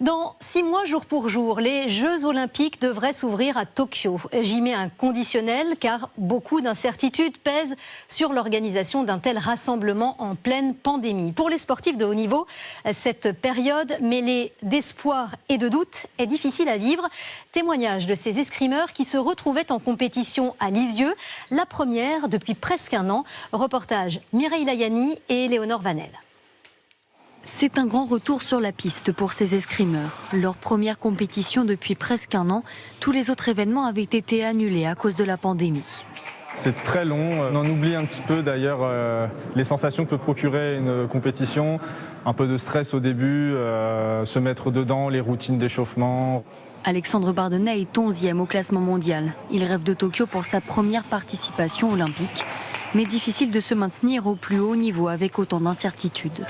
Dans 6 mois, jour pour jour, les Jeux Olympiques devraient s'ouvrir à Tokyo. J'y mets un conditionnel car beaucoup d'incertitudes pèsent sur l'organisation d'un tel rassemblement en pleine pandémie. Pour les sportifs de haut niveau, cette période mêlée d'espoir et de doute est difficile à vivre. Témoignage de ces escrimeurs qui se retrouvaient en compétition à Lisieux, la première depuis presque un an. Reportage Mireille Layani et Léonore Vanel. C'est un grand retour sur la piste pour ces escrimeurs. Leur première compétition depuis presque un an, tous les autres événements avaient été annulés à cause de la pandémie. C'est très long, on en oublie un petit peu d'ailleurs les sensations que peut procurer une compétition. Un peu de stress au début, se mettre dedans, les routines d'échauffement. Alexandre Bardenay est 11e au classement mondial. Il rêve de Tokyo pour sa première participation olympique. Mais difficile de se maintenir au plus haut niveau avec autant d'incertitudes.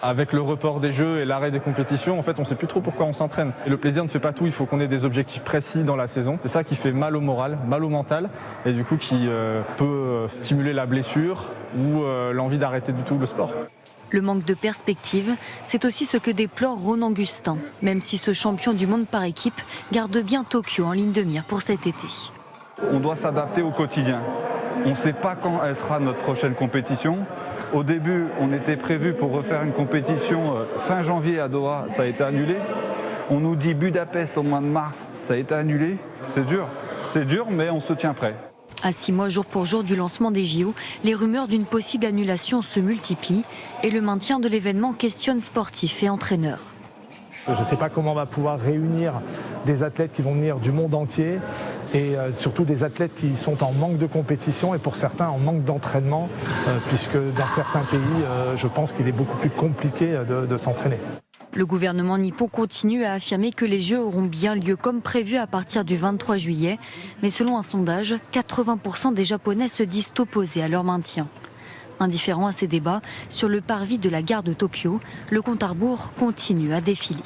Avec le report des Jeux et l'arrêt des compétitions, en fait, on ne sait plus trop pourquoi on s'entraîne. Et le plaisir ne fait pas tout, il faut qu'on ait des objectifs précis dans la saison. C'est ça qui fait mal au moral, mal au mental, et du coup qui peut stimuler la blessure ou l'envie d'arrêter du tout le sport. Le manque de perspective, c'est aussi ce que déplore Ronan Gustin, même si ce champion du monde par équipe garde bien Tokyo en ligne de mire pour cet été. On doit s'adapter au quotidien. On ne sait pas quand elle sera notre prochaine compétition. Au début, on était prévu pour refaire une compétition fin janvier à Doha, ça a été annulé. On nous dit Budapest au mois de mars, ça a été annulé. C'est dur, mais on se tient prêt. À 6 mois jour pour jour du lancement des JO, les rumeurs d'une possible annulation se multiplient et le maintien de l'événement questionne sportifs et entraîneurs. Je ne sais pas comment on va pouvoir réunir des athlètes qui vont venir du monde entier et surtout des athlètes qui sont en manque de compétition et pour certains en manque d'entraînement puisque dans certains pays, je pense qu'il est beaucoup plus compliqué de s'entraîner. Le gouvernement nippon continue à affirmer que les Jeux auront bien lieu comme prévu à partir du 23 juillet. Mais selon un sondage, 80% des Japonais se disent opposés à leur maintien. Indifférent à ces débats, sur le parvis de la gare de Tokyo, le compte à rebours continue à défiler.